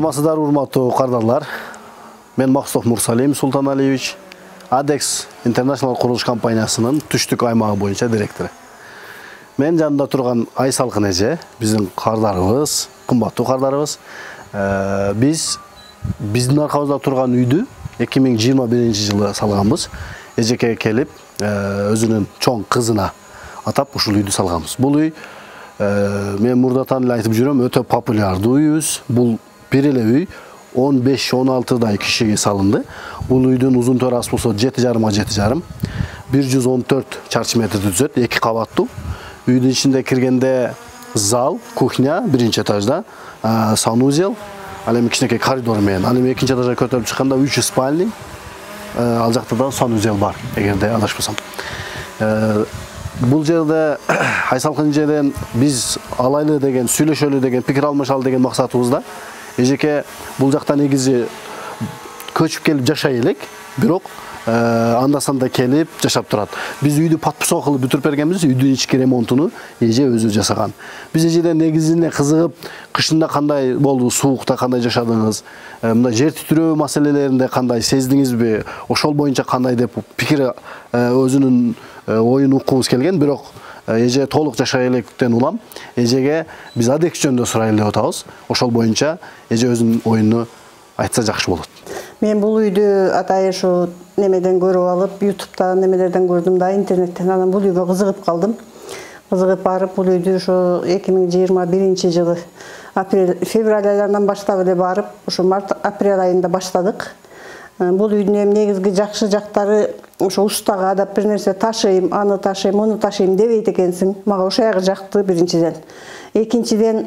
Саламатсыздар, урматтуу кардарлар. Мен Максутов Мурсалим Султан Алиевич, ADEX International курулуш компаниясынын түштүк аймагы боюнча директору. Мен жанында турган Айсалкын эже, биздин кардарыбыз, кымбаттуу кардарыбыз. Биздин аркабызда турган үйдү 2021-жылы салганбыз. Эжеке келип, өзүнүн чоң кызына атап ушул үйдү салганбыз. Бул үй мен мурдатан эле айтып жүрөм, өтө популярдуу үйүбүз. Бул бир эле үй 15-16 кишиге салынды. Бул үйдүн узун төрасы болсо 7,5 114 чарчы метрди түзөт, 2 кабаттуу. Үйдүн ичинде киргенде зал, кухня биринчи этажда, санузел, ал эми кичинекей коридор менен. Ал эми экинчи этажга көтөрүлүп чыкканда 3 спальня, ал жакта да санузел бар, эгерде адашпасам. Бул жерде Айсалкын эжеден биз алайлы деген, сүйлөшөлү деген, пикир алмашалы деген максатыбызда. Эжеке бул жакта негизи көчүп келип жашай элек, бирок анда-санда келип жашап турат. Биз үйдү подписок кылып бүтүрүп бергенбиз, үйдүн ички ремонтуну эже өзү жасаган. Биз эжеден негизине кызыгып, кышында кандай болду, суукта кандай жашадыңыз, мындай жер титирөө маселелеринде кандай сездиңизби, ошол боюнча кандай деп пикир өзүнүн оюн уккубуз келген, бирок эже толук жашай электен улам эжеге биз ADEX жөнүндө сурайлы деп атабыз. Ошол боюнча эже өзүнүн оюну айтса жакшы болот. Мен бул үйдү атайын ушу немеден көрүп алып, YouTube'дан немелерден көрдүм да, интернеттен. Анан бул үйгө кызыгып калдым. Кызыгып барып, бул үйдү ушу 2021-жылы февраль айларынан баштап эле барып, ушу март-апрель айында баштадык. Бул үйдүн эми негизги жакшы жактары ошо устага да бир нерсе ташыйм, аны ташыйм, муну ташыйм дебейт экенсиң. Мага ошо ягы жакты биринчиден. Экинчиден,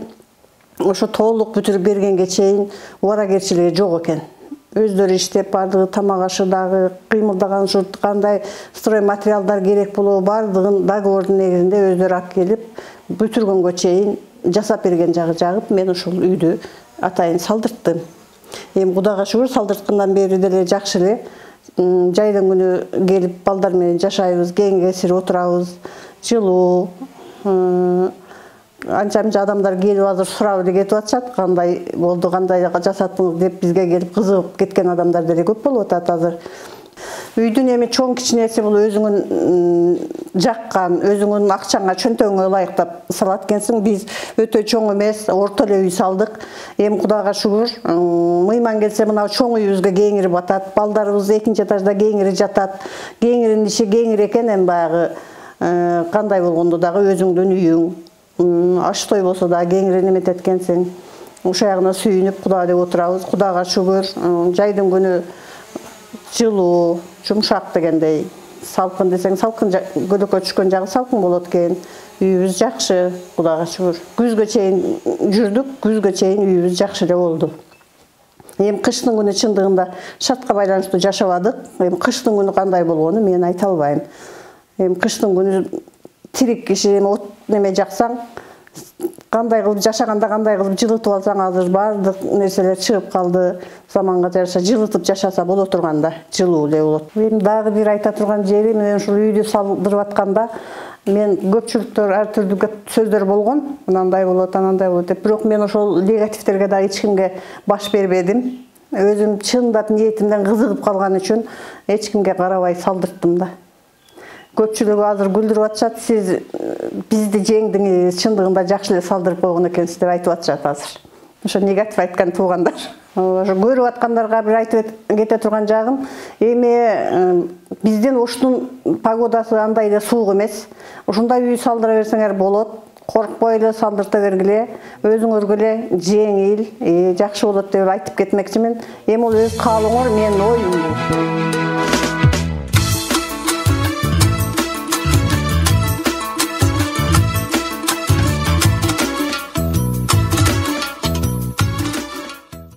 ошо толук бүтүрүп бергенге чейин убаракерчилиги жок экен. Өздөрү иштеп бардыгы, тамак ашы дагы, кыймылдаган ушу кандай строй материалдар керек болобу, бардыгын договордун негизинде өздөрү алып келип, бүтүргөнгө чейин жасап берген жагы жагып, мен ушул үйдү атайын салдырттым. Эми Кудайга шүгүр, салдырткандан бери деле жакшы эле. Жайдын күнү келип балдар менен жашайбыз, кеңесип отурабыз, жылуу. Анча-мынча адамдар келип азыр сурап эле кетип атышат, кандай болду, кандай жасаттыңыз деп бизге келип кызыгып кеткен адамдар деле көп болуп атат азыр. Үйдүн эми чоң кичинеси бул өзүңүн жаккан, өзүңүн акчаңа, чөнтөгүңө ылайыктап салат экенсиң. Биз өтө чоң эмес, орто эле үй салдык. Эми Кудайга шүгүр, мыйман келсе мына чоң үйүбүзгө кеңирип атат. Балдарыбыз экинчи этажда кеңири жатат. Кеңиринин иши кеңири экен, эми баягы кандай болгондо дагы өзүңдүн үйүң. Аштой болсо да кеңири неметет экенсиң. Ошо ягына сүйүнүп Кудай деп отурабыз. Кудайга шүгүр, жайдын күнү жылуу, жумшак дегендей. Салкын десең, салкын көлөккө түшкөн жагы салкын болот экен. Үйүбүз жакшы, Кудайга шүгүр. Күзгө чейин жүрдүк, күзгө чейин үйүбүз жакшы эле болду. Эми кыштын күнү чындыгында шартка байланыштуу жашабадык. Эми кыштын күнү кандай болгону мен айта албайм. Эми кыштын күнү тирик киши, от неме жаксаң, кандай кылып жашаганда, кандай кылып жылытып алсаң, азыр бардык нерселер чыгып калды. Заманга жараша жылытып жашаса боло турганда, жылуу эле болот. Эми дагы бир айта турган жери, мен ушул үйдү салдырып атканда, мен көпчүлүктөр ар түрдүү сөздөр болгон, мындай болот, анандай болот деп. Бирок мен ошол негативтерге дагы эч кимге баш бербедим. Өзүм чындап ниетимден кызыгып калган үчүн эч кимге карабай салдырттым да. Көпчүлүгү азыр күлдүрүп атышат, сиз бизди жеңдиңиз, чындыгында жакшы эле салдырып койгон экенсиз деп айтып атышат азыр. Ошо негатив айткан туугандар. Ошо көрүп аткандарга бир айтып кете турган жагым, эми биздин Оштун погодасы андай эле суук эмес. Ушундай үй салдыра берсеңер болот. Коркпой эле салдырта бергиле, өзүңөргө эле жеңил, жакшы болот деп айтып кетмекчимин. Эми ол өз каалооңор, менин оюм.